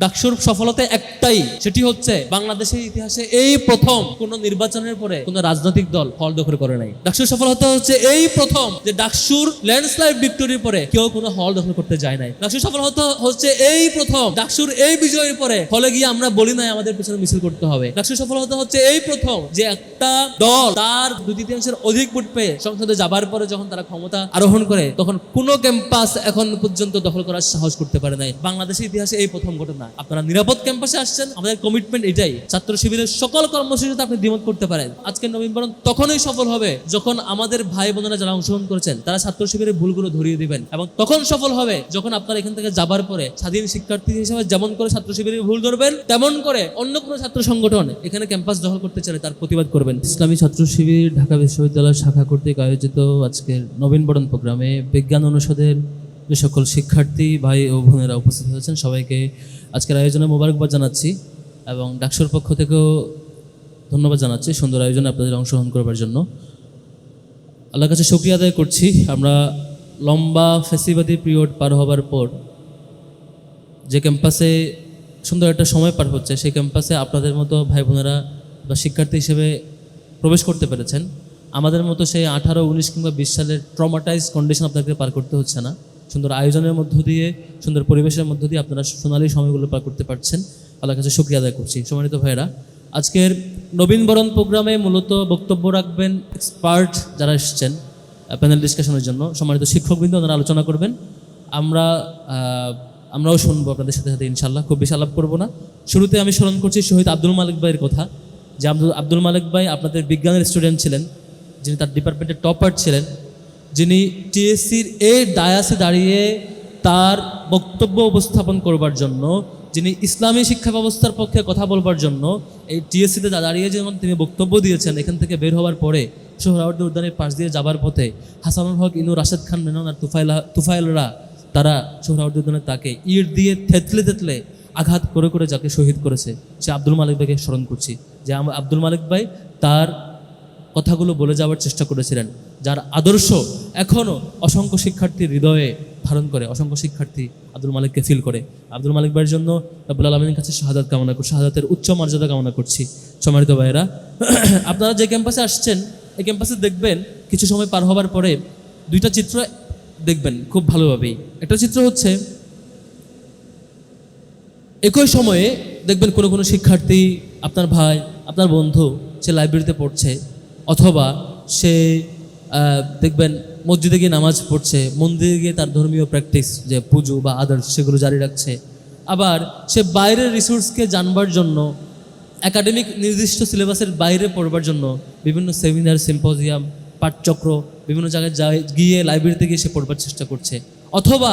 ডাকসুর সফলতা একটাই, সেটি হচ্ছে বাংলাদেশের ইতিহাসে এই প্রথম কোন নির্বাচনের পরে কোন রাজনৈতিক দল হল দখল করে নাই। ডাকসুর সফলতা হচ্ছে এই প্রথম যে ডাকসুর ল্যান্ডস্লাইড ভিক্টরির পরে কেউ কোনো হল দখল করতে যায় নাই। ডাকসুর সফলতা হচ্ছে এই প্রথম ডাকসুর এই বিজয়ের পরে হলে গিয়ে আমরা বলি নাই আমাদের পিছনে মিছিল করতে হবে। ডাকসুর সফলতা হচ্ছে এই প্রথম যে একটা দল তার 2/3 অধিক ভোট পেয়ে সংসদে যাবার পরে যখন তারা ক্ষমতা আরোহণ করে তখন কোনো ক্যাম্পাস এখন পর্যন্ত দখল করার সাহস করতে পারে নাই। বাংলাদেশের ইতিহাসে এই প্রথম ঘটনা। আপনারা নিরাপদ ক্যাম্পাসে আসছেন, আমাদের কমিটমেন্ট এটাই। ছাত্র শিবিরের সকল কর্মসূচিতে আপনি দ্বিমত করতে পারেন। আজকের নবীনবরণ তখনই সফল হবে যখন আমাদের ভাই বোনেরা যারা অংশগ্রহণ করেছেন তারা ছাত্র শিবিরের ভুলগুলো ধরিয়ে দিবেন, এবং তখন সফল হবে যখন আপনারা এখান থেকে যাবার পরে স্বাধীন শিক্ষার্থী হিসেবে যেমন করে ছাত্র শিবিরের ভুল ধরবেন তেমন করে অন্য কোনো ছাত্র সংগঠন এখানে ক্যাম্পাস দখল করতে চাইলে তার প্রতিবাদ করবেন। ইসলামী ছাত্র শিবির ঢাকা বিশ্ববিদ্যালয় শাখা কর্তৃক আয়োজিত আজকের নবীনবরণ প্রোগ্রামে বিজ্ঞান অনুষদের যে সকল শিক্ষার্থী ভাই ও বোনেরা উপস্থিত হয়েছেন সবাইকে আজকের আয়োজনে মোবারকবাদ জানাচ্ছি এবং ডাকসুর পক্ষ থেকেও ধন্যবাদ জানাচ্ছি সুন্দর আয়োজনে আপনাদের অংশগ্রহণ করবার জন্য। আল্লাহর কাছে শুকরিয়া আদায় করছি, আমরা লম্বা ফেসিবাদী পিরিয়ড পার হবার পর যে ক্যাম্পাসে সুন্দর একটা সময় পার হচ্ছে সেই ক্যাম্পাসে আপনাদের মতো ভাই বোনেরা বা শিক্ষার্থী হিসেবে প্রবেশ করতে পেরেছেন। আমাদের মতো সেই 18, 19 কিংবা 20 সালের ট্রমাটাইজ কন্ডিশন আপনাদেরকে পার করতে হচ্ছে না। সুন্দর আয়োজনের মধ্য দিয়ে সুন্দর পরিবেশের মধ্য দিয়ে আপনারা সোনালী সময়গুলো পার করতে পারছেন। আল্লাহর কাছে শুকরিয়া আদায় করছি। সম্মানিত ভাইয়েরা, আজকের নবীনবরণ প্রোগ্রামে মূলত বক্তব্য রাখবেন এক্সপার্ট যারা এসেছেন প্যানেল ডিসকাশনের জন্য। সম্মানিত শিক্ষকবৃন্দ ওনারা আলোচনা করবেন, আমরাও শুনবো আপনাদের সাথে সাথে ইনশাল্লাহ। খুব বেশি আলাপ করবো না। শুরুতে আমি স্মরণ করছি শহীদ আব্দুল মালিক ভাইয়ের কথা, যে আব্দুল মালিক ভাই আপনাদের বিজ্ঞানের স্টুডেন্ট ছিলেন, যিনি তার ডিপার্টমেন্টের টপার ছিলেন, যিনি টিএসসির এই ডায়াসে দাঁড়িয়ে তার বক্তব্য উপস্থাপন করবার জন্য, যিনি ইসলামী শিক্ষা ব্যবস্থার পক্ষে কথা বলবার জন্য এই টিএসসিতে দাঁড়িয়ে যখন তিনি বক্তব্য দিয়েছেন, এখান থেকে বের হওয়ার পরে সোহরাওয়ার্দী উদ্যানের পাশ দিয়ে যাবার পথে হাসানুল হক, ইনু, রাশেদ খান মেনন আর তুফাইলরা তারা সোহরাওয়ার্দী উদ্যানে তাকে ইট দিয়ে থেতলে আঘাত করে করে যাকে শহীদ করেছে সে আব্দুল মালিক ভাইকে স্মরণ করছি। যে আব্দুল মালিক ভাই তার কথাগুলো বলে যাওয়ার চেষ্টা করেছিলেন, যার আদর্শ এখনও অসংখ্য শিক্ষার্থীর হৃদয়ে ধারণ করে, অসংখ্য শিক্ষার্থী আব্দুল মালিককে ফিল করে। আব্দুল মালিক ভাইয়ের জন্য রব্বুল আলামিনের কাছে শাহাদাত কামনা করছি, শাহাদাতের উচ্চ মর্যাদা কামনা করছি। সম্মানিত ভাইয়েরা, আপনারা যে ক্যাম্পাসে আসছেন এই ক্যাম্পাসে দেখবেন কিছু সময় পার হবার পরে দুইটা চিত্র দেখবেন খুব ভালোভাবেই। একটা চিত্র হচ্ছে একই সময়ে দেখবেন কোনো শিক্ষার্থী, আপনার ভাই, আপনার বন্ধু, সে লাইব্রেরিতে পড়ছে, অথবা সে দেখবেন মসজিদে গিয়ে নামাজ পড়ছে, মন্দিরে গিয়ে তার ধর্মীয় প্র্যাকটিস যে পুজো বা আদার্স সেগুলো জারি রাখছে। আবার সে বাইরের রিসোর্সকে জানবার জন্য, একাডেমিক নির্দিষ্ট সিলেবাসের বাইরে পড়বার জন্য বিভিন্ন সেমিনার, সিম্পোজিয়াম, পাঠচক্র বিভিন্ন জায়গায় গিয়ে লাইব্রেরিতে গিয়ে সে পড়বার চেষ্টা করছে। অথবা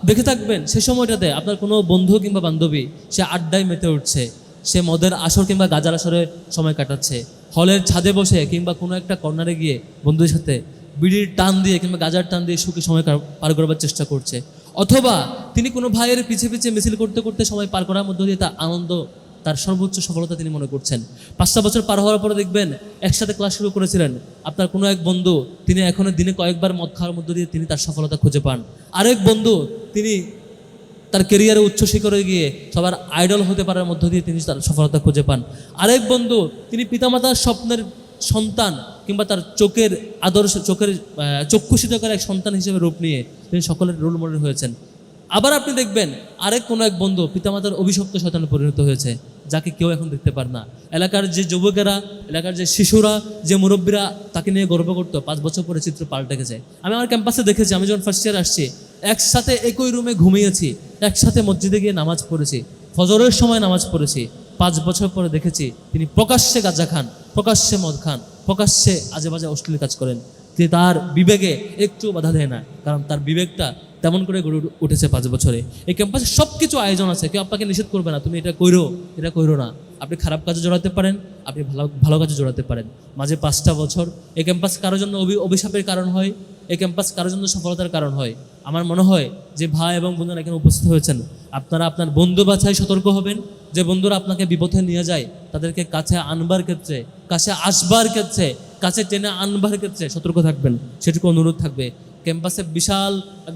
দেখে থাকবেন সে সময়টাতে আপনার কোনো বন্ধু কিংবা বান্ধবী সে আড্ডায় মেতে উঠছে, সে মদের আসর কিংবা গাজার আসরে সময় কাটাচ্ছে, হলের ছাদে বসে কিংবা কোনো একটা কর্নারে গিয়ে বন্ধুদের সাথে বিড়ির টান দিয়ে কিংবা গাজার টান দিয়ে সুখে সময় পার করবার চেষ্টা করছে। অথবা তিনি কোনো ভাইয়ের পিছে পিছে মিছিল করতে করতে সময় পার করার মধ্য দিয়ে তার আনন্দ, তার সর্বোচ্চ সফলতা তিনি মনে করছেন। 5টা বছর পার হওয়ার পরে দেখবেন একসাথে ক্লাস শুরু করেছিলেন আপনার কোনো এক বন্ধু, তিনি এখনো দিনে কয়েকবার মদ খাওয়ার মধ্য দিয়ে তিনি তার সফলতা খুঁজে পান। আরেক বন্ধু তিনি তার কেরিয়ারে উচ্চ শিখরে গিয়ে সবার আইডল হতে পারার মধ্য দিয়ে তিনি তার সফলতা খুঁজে পান। আরেক বন্ধু তিনি পিতামাতার স্বপ্নের সন্তান কিংবা তার চোখের আদর্শ, চক্ষুষিতকার এক সন্তান হিসেবে রূপ নিয়ে তিনি সকলের রোল মডেল হয়েছেন। আবার আপনি দেখবেন আরেক কোনো এক বন্ধু পিতামাতার অভিশপ্ত শয়তানে পরিণত হয়েছে, যাকে কেউ এখন দেখতে পারে না। এলাকার যে যুবকেরা, এলাকার যে শিশুরা, যে মুরব্বীরা তাকে নিয়ে গর্ব করতো, 5 বছর পরে চিত্র পাল্টে গেছে। আমি আমার ক্যাম্পাসে দেখেছি, আমি যখন ফার্স্ট ইয়ার আসছি একসাথে একই রুমে ঘুমিয়েছি, একসাথে মসজিদে গিয়ে নামাজ পড়েছি, ফজরের সময় নামাজ পড়েছি। 5 বছর পরে দেখেছি তিনি প্রকাশ্যে গাঁজা খান, প্রকাশ্যে মদ খান, প্রকাশ্যে আজে বাজে অশ্লীল কাজ করেন। যে তার বিবেকে একটু বাধা দেয় না, কারণ তার বিবেকটা তেমন করে গড়ে উঠেছে 5 বছরে। এই ক্যাম্পাসে সব কিছু আয়োজন আছে, কেউ আপনাকে নিষেধ করবে না তুমি এটা কইরো না। আপনি খারাপ কাজে জড়াতে পারেন, আপনি ভালো কাজে জড়াতে পারেন। মাঝে 5টা বছর এই ক্যাম্পাস কারোর জন্য অভিশাপের কারণ হয়, এই ক্যাম্পাস কারোর জন্য সফলতার কারণ হয়। আমার মনে হয় যে ভাই এবং বোনেরা এখানে উপস্থিত হয়েছেন, আপনারা আপনার বন্ধু বাছাই সতর্ক হবেন। যে বন্ধুরা আপনাকে বিপথে নিয়ে যায় তাদেরকে কাছে আনবার ক্ষেত্রে, কাছে আসবার ক্ষেত্রে, কাছে টেনে আনবার ক্ষেত্রে সতর্ক থাকবেন, সেটুকু অনুরোধ থাকবে। ক্যাম্পাসে বিশাল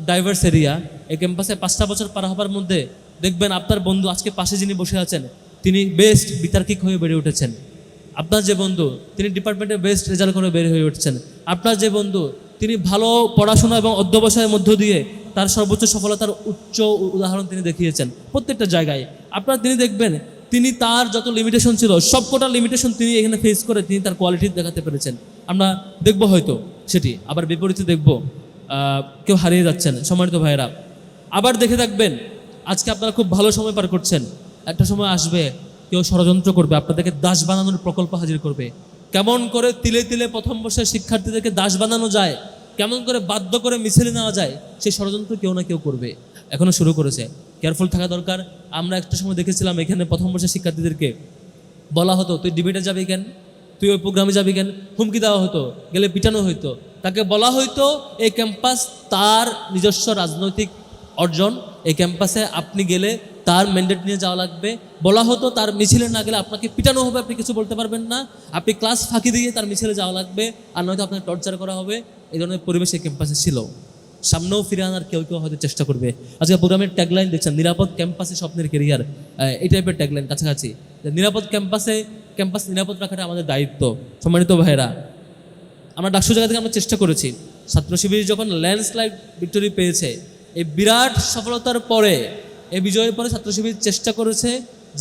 ডাইভার্স এরিয়া, এই ক্যাম্পাসে 5টা বছর পার হবার মধ্যে দেখবেন আপনার বন্ধু আজকে পাশে যিনি বসে আছেন তিনি বেস্ট বিতার্কিক হয়ে বেড়ে উঠেছেন। আপনার যে বন্ধু তিনি ডিপার্টমেন্টে বেস্ট রেজাল্ট করে বের হয়ে উঠছেন। আপনার যে বন্ধু তিনি ভালো পড়াশোনা এবং অধ্যবসায়ের মধ্য দিয়ে তার সর্বোচ্চ সফলতার উচ্চ উদাহরণ তিনি দেখিয়েছেন প্রত্যেকটা জায়গায়। আপনার তিনি দেখবেন তিনি তার যত লিমিটেশন ছিল সবকটা লিমিটেশন তিনি এখানে ফেস করে তিনি তার কোয়ালিটি দেখাতে পেরেছেন। আমরা দেখবো হয়তো সেটি, আবার বিপরীতে দেখব কেউ হারিয়ে যাচ্ছেন। সম্মানিত ভাইয়েরা, আবার দেখে থাকবেন আজকে আপনারা খুব ভালো সময় পার করছেন, একটা সময় আসবে কেউ ষড়যন্ত্র করবে, আপনাদেরকে দাস বানানোর প্রকল্প হাজির করবে। কেমন করে তিলে তিলে প্রথম বর্ষের শিক্ষার্থীদেরকে দাস বানানো যায়, কেমন করে বাধ্য করে মিছিলে নেওয়া যায়, সেই ষড়যন্ত্র কেউ না কেউ করবে, এখনো শুরু করেছে। কেয়ারফুল থাকা দরকার। আমরা একটা সময় দেখেছিলাম এখানে প্রথম বর্ষের শিক্ষার্থীদেরকে বলা হতো তুই ডিবেটে যাবি কেন, তুই ওই প্রোগ্রামে যাবি কেন, হুমকি দেওয়া হতো, গেলে পিটানো হইতো। তাকে বলা হইতো এই ক্যাম্পাস তার নিজস্ব রাজনৈতিক অর্জন, এই ক্যাম্পাসে আপনি গেলে তার ম্যান্ডেট নিয়ে যাওয়া লাগবে। বলা হতো তার মিছিলে না গেলে আপনাকে পিটানো হবে, আপনি কিছু বলতে পারবেন না, আপনি ক্লাস ফাঁকি দিয়ে তার মিছিলে যাওয়া লাগবে, আর নয়তো আপনাকে টর্চার করা হবে। এই ধরনের পরিবেশ এই ক্যাম্পাসে ছিল। সামনেও ফিরে আনার কেউ কেউ হয়তো চেষ্টা করবে। আজকে প্রোগ্রামের ট্যাগলাইন দেখছেন, নিরাপদ ক্যাম্পাসে স্বপ্নের কেরিয়ার, এই টাইপের ট্যাগলাইন কাছাকাছি। নিরাপদ ক্যাম্পাস নিরাপদ রাখাটা আমাদের দায়িত্ব। সম্মানিত ভাইয়েরা, আমরা ডাকসু জায়গা থেকে আমরা চেষ্টা করেছি। ছাত্র শিবির যখন ল্যান্ডস্লাইড ভিক্টোরি পেয়েছে, এই বিরাট সফলতার পরে, এই বিজয়ের পরে ছাত্র শিবির চেষ্টা করেছে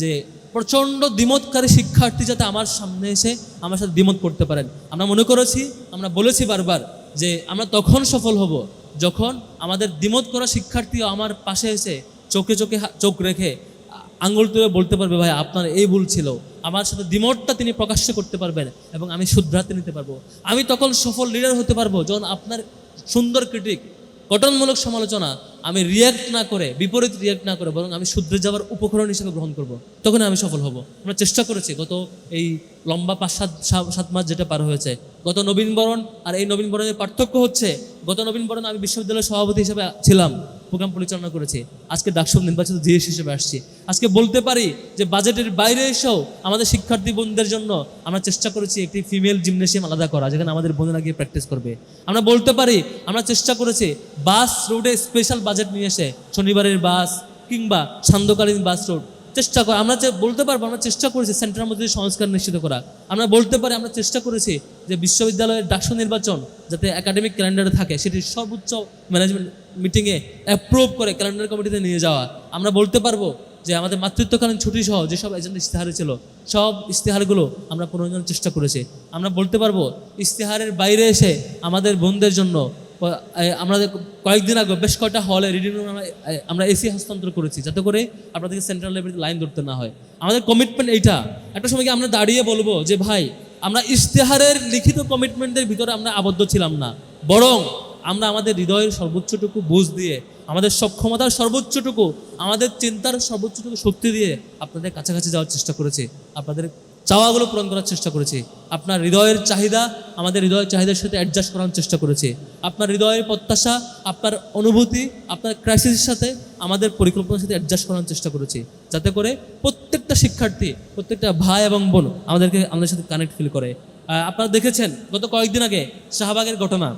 যে প্রচণ্ড দ্বিমতকারী শিক্ষার্থী যাতে আমার সামনে এসে আমার সাথে দ্বিমত করতে পারেন। আমরা মনে করেছি, আমরা বলেছি বারবার যে আমরা তখন সফল হব যখন আমাদের দ্বিমত করা শিক্ষার্থী আমার পাশে এসে চোখে চোখ রেখে আঙ্গুল তুলে বলতে পারবে ভাই আপনার এই ভুল ছিল, আমার সাথে দ্বিমতটা তিনি প্রকাশ্য করতে পারবেন এবং আমি শুধরাতে নিতে পারবো। আমি তখন সফল লিডার হতে পারবো যখন আপনার সুন্দর ক্রিটিক, গঠনমূলক সমালোচনা আমি রিয়্যাক্ট না করে, বিপরীত রিয়্যাক্ট না করে, বরং আমি শুধরে যাওয়ার উপকরণ হিসেবে গ্রহণ করব। তখন আমি সফল হব। আমরা চেষ্টা করেছি গত এই লম্বা 5-7 মাস যেটা পার হয়েছে। গত নবীনবরণ আর এই নবীনবরণের পার্থক্য হচ্ছে, গত নবীনবরণ আমি বিশ্ববিদ্যালয়ের সভাপতি হিসেবে ছিলাম, প্রোগ্রাম পরিচালনা করেছি। আজকে ডাকসু নির্বাচিত জিএস হিসেবে আসছি। আজকে বলতে পারি যে বাজেটের বাইরে এসেও আমাদের শিক্ষার্থী বোনদের জন্য আমরা চেষ্টা করেছি একটি ফিমেল জিমনেশিয়াম আলাদা করা, যেখানে আমাদের বোনেরা গিয়ে প্র্যাকটিস করবে। আমরা বলতে পারি আমরা চেষ্টা করেছি বাস রোডে স্পেশাল বাজেট নিয়ে এসে, শনিবারের বাস কিংবা সান্ধ্যকালীন বাস রোড চেষ্টা করা। আমরা যে বলতে পারবো আমরা চেষ্টা করেছি সেন্টারের মধ্যে সংস্কার নিশ্চিত করা। আমরা বলতে পারি আমরা চেষ্টা করেছি যে বিশ্ববিদ্যালয়ের ডাকসু নির্বাচন যাতে একাডেমিক ক্যালেন্ডারে থাকে সেটি সর্বোচ্চ ম্যানেজমেন্ট মিটিংয়ে অ্যাপ্রুভ করে ক্যালেন্ডার কমিটিতে নিয়ে যাওয়া। আমরা বলতে পারবো যে আমাদের মাতৃত্বকালীন ছুটি সহ যেসব এজেন্ডা ইশতেহারে ছিল সব ইশতেহারগুলো আমরা পুনর্জনের চেষ্টা করেছি। আমরা বলতে পারবো ইশতেহারের বাইরে এসে আমাদের বোনদের জন্য আমাদের কয়েকদিন আগে বেশ কয়েকটা হলে রিডিং রুম আমরা এসি হস্তান্তর করেছি, যাতে করে আপনাদেরকে সেন্ট্রাল লাইব্রেরিতে লাইন ধরতে না হয়। আমাদের কমিটমেন্ট এইটা। একটা সময় কি আমরা দাঁড়িয়ে বলবো যে ভাই আমরা ইশতেহারের লিখিত কমিটমেন্টের ভিতরে আমরা আবদ্ধ ছিলাম না, বরং আমরা আমাদের হৃদয়ের সর্বোচ্চটুকু বুঝ দিয়ে, আমাদের সক্ষমতার সর্বোচ্চটুকু, আমাদের চিন্তার সর্বোচ্চটুকু শক্তি দিয়ে আপনাদের কাছাকাছি যাওয়ার চেষ্টা করেছি, আপনাদের চাওয়াগুলো পূরণ করার চেষ্টা করেছি। আপনার হৃদয়ের চাহিদা আমাদের হৃদয়ের চাহিদার সাথে অ্যাডজাস্ট করার চেষ্টা করেছি। আপনার হৃদয়ের প্রত্যাশা, আপনার অনুভূতি, আপনার ক্রাইসিসের সাথে আমাদের পরিকল্পনার সাথে অ্যাডজাস্ট করার চেষ্টা করেছি, যাতে করে প্রত্যেকটা শিক্ষার্থী, প্রত্যেকটা ভাই এবং বোন আমাদের সাথে কানেক্ট ফিল করে। আপনারা দেখেছেন গত কয়েকদিন আগে শাহবাগের ঘটনা,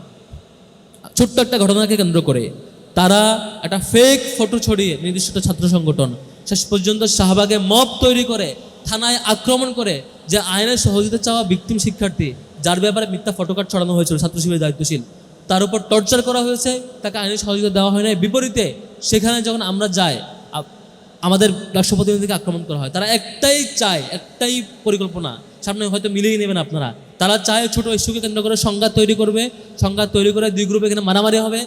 ছোট্ট একটা ঘটনাকে কেন্দ্র করে তারা একটা ফেক ফটো ছড়িয়ে নির্দিষ্ট ছাত্র সংগঠন শেষ পর্যন্ত শাহবাগে মব তৈরি করে থানায় আক্রমণ করে, যে আইনের সহযোগিতা চাওয়া ভিকটিম শিক্ষার্থী যার ব্যাপারে মিথ্যা ফটোকার্ড ছড়ানো হয়েছিল ছাত্র শিবিরের দায়িত্বশীল, তার উপর টর্চার করা হয়েছে, তাকে আইনের সহযোগিতা দেওয়া হয় না। বিপরীতে সেখানে যখন আমরা যাই আমাদের রাষ্ট্রপ্রতিনিধিকে আক্রমণ করা হয়। তারা একটাই চায়, একটাই পরিকল্পনা, সামনে হয়তো মিলিয়ে নেবেন আপনারা, তারা চায় ছোট ইস্যুকে কেন্দ্র করে সংঘাত তৈরি করবে, সংঘাত তৈরি করে দুই গ্রুপে এখানে মারামারি হবে,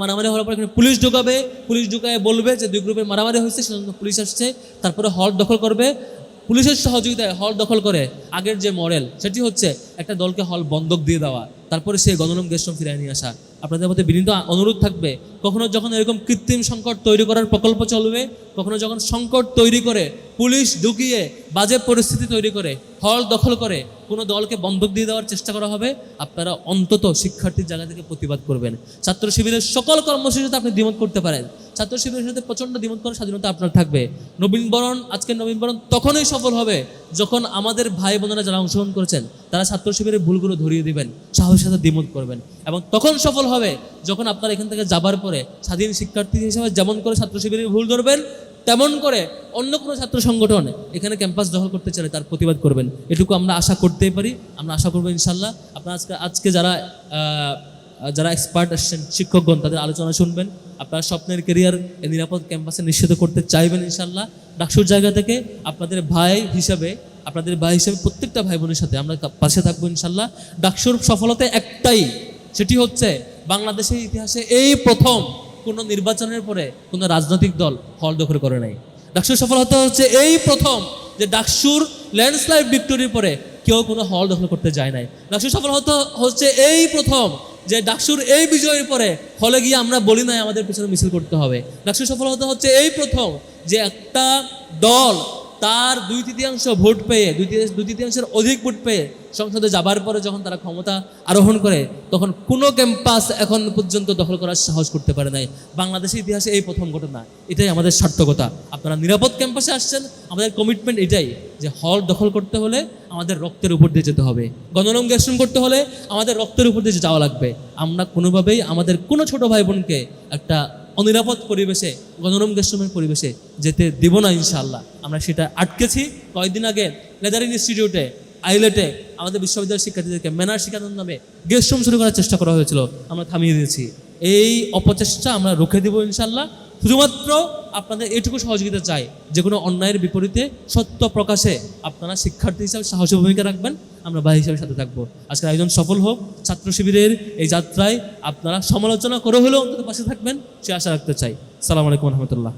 মারামারি হওয়ার পর এখানে পুলিশ ঢুকাবে, পুলিশ ঢুকায় বলবে যে দুই গ্রুপে মারামারি হয়েছে, সেজন্য পুলিশ আসছে, তারপরে হল দখল করবে। পুলিশের সহযোগিতায় হল দখল করে আগের যে মডেল সেটি হচ্ছে একটা দলকে হল বন্ধক দিয়ে দেওয়া, তারপরে সেই গণরুম গেস্টরুম ফিরিয়ে নিয়ে আসা। আপনাদের মধ্যে বিনীত অনুরোধ থাকবে, কখনো যখন এরকম কৃত্রিম সংকট তৈরি করার প্রকল্প চলবে, কখনো যখন সংকট তৈরি করে পুলিশ ঢুকিয়ে বাজে পরিস্থিতি তৈরি করে হল দখল করে কোনো দলকে বন্ধক দিয়ে দেওয়ার চেষ্টা করা হবে, আপনারা অন্তত শিক্ষার্থীর জায়গা থেকে প্রতিবাদ করবেন। ছাত্র শিবিরের সকল কর্মসূচিতে আপনি দ্বিমত করতে পারেন, ছাত্র শিবিরের সাথে প্রচণ্ড দ্বিমত করার স্বাধীনতা আপনার থাকবে। আজকের নবীনবরণ তখনই সফল হবে যখন আমাদের ভাই বোনেরা যারা অংশগ্রহণ করেছেন তারা ছাত্র শিবিরের ভুলগুলো ধরিয়ে দিবেন, সাহসের সাথে দ্বিমত করবেন, এবং তখন সফল হবে যখন আপনারা এখান থেকে যাবার পরে স্বাধীন শিক্ষার্থী হিসেবে যেমন করে ছাত্র শিবিরের ভুল ধরবেন, তেমন করে অন্য কোনো ছাত্র সংগঠন এখানে ক্যাম্পাস দখল করতে চাইলে তার প্রতিবাদ করবেন, এটুকু আমরা আশা করতেই পারি। আমরা আশা করবো ইনশাল্লাহ আপনারা আজকে যারা এক্সপার্ট আসছেন শিক্ষকগণ, তাদের আলোচনা শুনবেন, আপনার স্বপ্নের কেরিয়ার নিরাপদ ক্যাম্পাসে নিশ্চিত করতে চাইবেন ইনশাল্লাহ। ডাকসুর জায়গা থেকে আপনাদের ভাই হিসাবে প্রত্যেকটা ভাই বোনের সাথে আমরা পাশে থাকবো ইনশাল্লাহ। ডাকসুর সফলতা একটাই, সেটি হচ্ছে বাংলাদেশের ইতিহাসে এই প্রথম কোনো নির্বাচনের পরে কোনো রাজনৈতিক দল হল দখল করে নাই। ডাকসুর সফলতা হচ্ছে এই প্রথম যে ডাকসুর ল্যান্ডস্লাইড ভিক্টোরির পরে কেউ কোনো হল দখল করতে যায় নাই। ডাকসুর সফলতা হচ্ছে এই প্রথম যে ডাকসুর এই বিজয়ের পরে হলে গিয়ে আমরা বলি নাই আমাদের পিছনে মিছিল করতে হবে। ডাকসুর সফলতা হচ্ছে এই প্রথম যে একটা দল তার 2/3 ভোট পেয়ে 2/3 অধিক ভোট পেয়ে সংসদে যাবার পরে যখন তারা ক্ষমতা আরোহণ করে, তখন কোনো ক্যাম্পাস এখন পর্যন্ত দখল করার সাহস করতে পারে নাই। বাংলাদেশের ইতিহাসে এই প্রথম ঘটনা। এটাই আমাদের সার্থকতা। আপনারা নিরাপদ ক্যাম্পাসে আসছেন, আমাদের কমিটমেন্ট এটাই যে হল দখল করতে হলে আমাদের রক্তের উপর দিয়ে যেতে হবে, গণরম গ্যাসন করতে হলে আমাদের রক্তের উপর দিয়ে যাওয়া লাগবে। আমরা কোনোভাবেই আমাদের কোনো ছোট ভাই বোনকে একটা অনিরাপদ পরিবেশে, গণরম গ্যাসরুমের পরিবেশে যেতে দিব না ইনশাআল্লাহ। আমরা সেটা আটকেছি। কয়েকদিন আগে লেদারিং ইনস্টিটিউটে আইলেটে আমাদের বিশ্ববিদ্যালয়ের শিক্ষার্থীদেরকে ম্যানার শেখানোর নামে গেস্টরুম শুরু করার চেষ্টা করা হয়েছিল, আমরা থামিয়ে দিয়েছি। এই অপচেষ্টা আমরা রুখে দেব ইনশাআল্লাহ। শুধুমাত্র আপনাদের এটুকু সহযোগিতা চাই, যে কোনো অন্যায়ের বিপরীতে সত্য প্রকাশে আপনারা শিক্ষার্থী হিসাবে সাহসী ভূমিকা রাখবেন, আমরা ভাই হিসাবে সাথে থাকবো। আজকের আয়োজন সফল হোক। ছাত্র শিবিরের এই যাত্রায় আপনারা সমালোচনা করে হলেও অন্তত পাশে থাকবেন, সে আশা রাখতে চাই। আসসালামু আলাইকুম রহমতুল্লাহ।